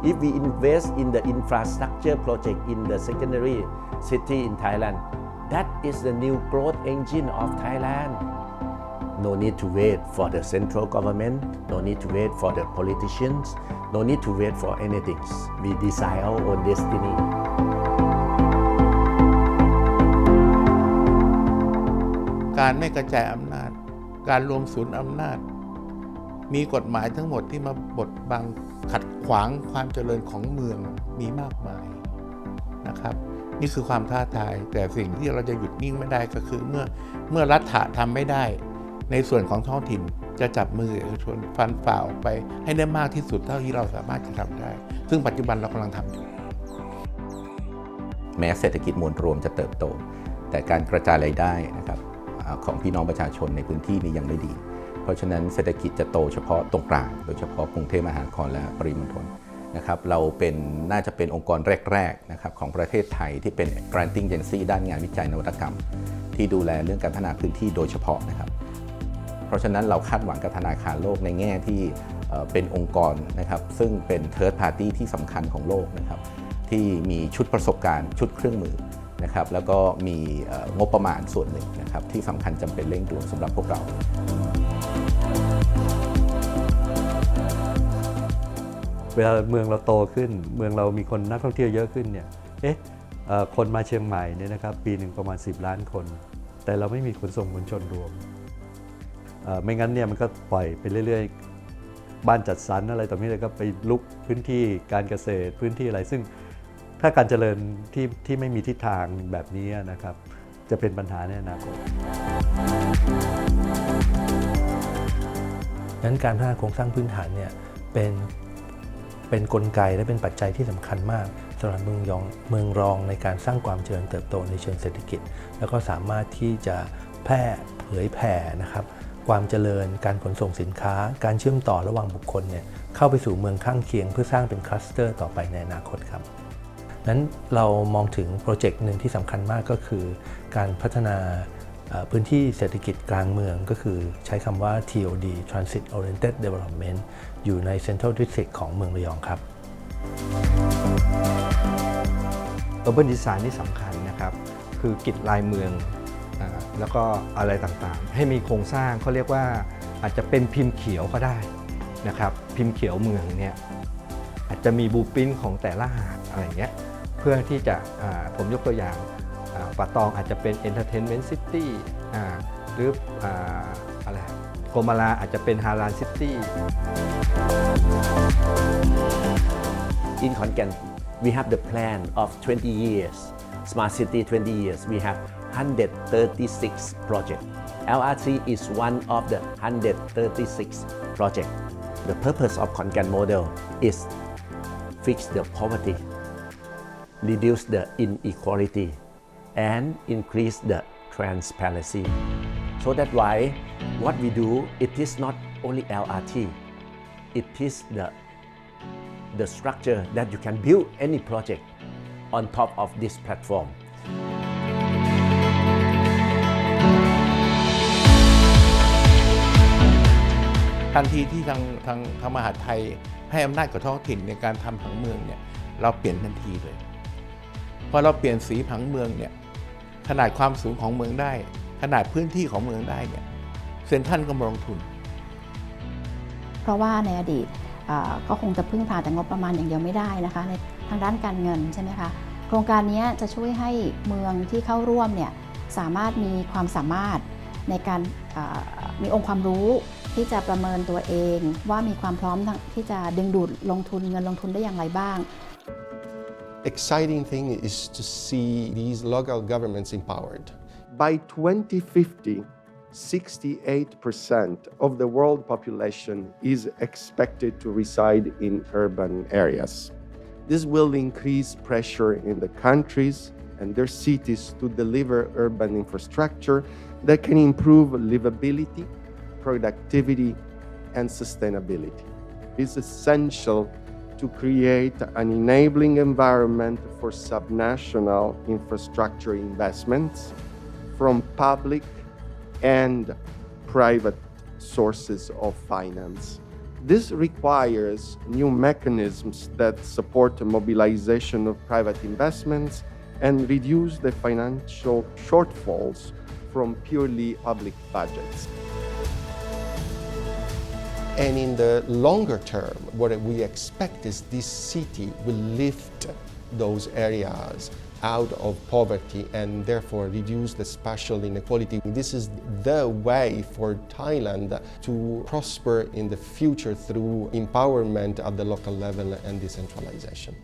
if we invest in the infrastructure project in the secondary city in Thailand, that is the new growth engine of Thailand. No need to wait for the central government, no need to wait for the politicians, no need to wait for anything. We decide our own destiny. การไม่กระจายอำนาจการรวมศูนย์อำนาจมีกฎหมายทั้งหมดที่มาบดบังขัดขวางความเจริญของเมืองมีมากมายนะครับนี่คือความท้าทายแต่สิ่งที่เราจะหยุดนิ่งไม่ได้ก็คือเมื่อรัฐทำไม่ได้ในส่วนของท้องถิ่นจะจับมือเอกชนฟันฝ่าออกไปให้ได้มากที่สุดเท่าที่เราสามารถจะทำได้ซึ่งปัจจุบันเรากำลังทำอยู่แม้เศรษฐกิจมวลรวมจะเติบโตแต่การกระจายรายได้นะครับของพี่น้องประชาชนในพื้นที่นี้ยังไม่ดีเพราะฉะนั้นเศรษฐกิจจะโตเฉพาะตรงกลางโดยเฉพาะกรุงเทพมหานครและปริมณฑลนะครับเราน่าจะเป็นองค์กรแรกๆนะครับของประเทศไทยที่เป็น granting agency ด้านงานวิจัยนวัตกรรมที่ดูแลเรื่องการพัฒนาพื้นที่โดยเฉพาะนะครับเพราะฉะนั้นเราคาดหวังกับธนาคารโลกในแง่ที่เป็นองค์กรนะครับซึ่งเป็น third party ที่สำคัญของโลกนะครับที่มีชุดประสบการณ์ชุดเครื่องมือนะครับแล้วก็มีงบประมาณส่วนหนึ่งนะครับที่สำคัญจำเป็นเร่งด่วนสำหรับพวกเราเวลาเมืองเราโตขึ้นเมืองเรามีคนนักท่องเที่ยวเยอะขึ้นเนี่ยคนมาเชียงใหม่เนี่ยนะครับปีหนึ่งประมาณ10 ล้านคนแต่เราไม่มีขนส่งมวลชนรวมไม่งั้นเนี่ยมันก็ปล่อยไปเรื่อยๆบ้านจัดสรรอะไรต่อไปเลยก็ไปลุกพื้นที่การเกษตรพื้นที่อะไรซึ่งถ้าการเจริญที่ไม่มีทิศทางแบบนี้นะครับจะเป็นปัญหาในอนาคตนั้นการพัฒนาโครงสร้างพื้นฐานเนี่ยเป็นกลไกและเป็นปัจจัยที่สำคัญมากสำหรับเมืองรองในการสร้างความเจริญเติบโตในเชิงเศรษฐกิจแล้วก็สามารถที่จะเผยแผ่นะครับความเจริญการขนส่งสินค้าการเชื่อมต่อระหว่างบุคคลเนี่ยเข้าไปสู่เมืองข้างเคียงเพื่อสร้างเป็นคลัสเตอร์ต่อไปในอนาคตครับนั้นเรามองถึงโปรเจกต์หนึ่งที่สำคัญมากก็คือการพัฒนาพื้นที่เศรษฐกิจกลางเมืองก็คือใช้คำว่า TOD Transit Oriented Development อยู่ใน Central District ของเมืองระยองครับ Urban Design นี่สำคัญนะครับคือกิจลายเมืองแล้วก็อะไรต่างๆให้มีโครงสร้างเขาเรียกว่าอาจจะเป็นพิมพ์เขียวก็ได้นะครับพิมพ์เขียวเมืองเนี่ยอาจจะมีบลูพรินท์ของแต่ละหาดอะไรเงี้ยเพื่อที่จะผมยกตัวอย่างป่าตองอาจจะเป็น Entertainment City หรืออะไรโกมาลาอาจจะเป็นฮาลาลซิตี้ In Khon Kaen we have the plan of 20 years Smart City 20 years we have 136 project LRT is one of the 136 project The purpose of Khon Kaen model is fix the poverty reduce the inequality and increase the transparency. So that's why what we do, it is not only LRT, it is the structure that you can build any project on top of this platform. ทันทีที่ทางมหาดไทยให้อำนาจกับท้องถิ่นในการทำผังเมืองเนี่ยเราเปลี่ยนทันทีเลยพอเราเปลี่ยนสีผังเมืองเนี่ยขนาดความสูงของเมืองได้ขนาดพื้นที่ของเมืองได้เนี่ยเซ็นทรัลก็มาลงทุนเพราะว่าในอดีตก็คงจะพึ่งพาแต่งบประมาณอย่างเดียวไม่ได้นะคะในทางด้านการเงินใช่ไหมคะโครงการนี้จะช่วยให้เมืองที่เข้าร่วมเนี่ยสามารถมีความสามารถในการมีองค์ความรู้ที่จะประเมินตัวเองว่ามีความพร้อมที่จะดึงดูดลงทุนเงินลงทุนได้อย่างไรบ้างExciting thing is to see these local governments empowered. By 2050, 68% of the world population is expected to reside in urban areas. This will increase pressure in the countries and their cities to deliver urban infrastructure that can improve livability, productivity, and sustainability. It's essential to create an enabling environment for subnational infrastructure investments from public and private sources of finance. This requires new mechanisms that support the mobilization of private investments and reduce the financial shortfalls from purely public budgets. And in the longer term, what we expect is this city will lift those areas out of poverty and therefore reduce the spatial inequality. This is the way for Thailand to prosper in the future through empowerment at the local level and decentralization.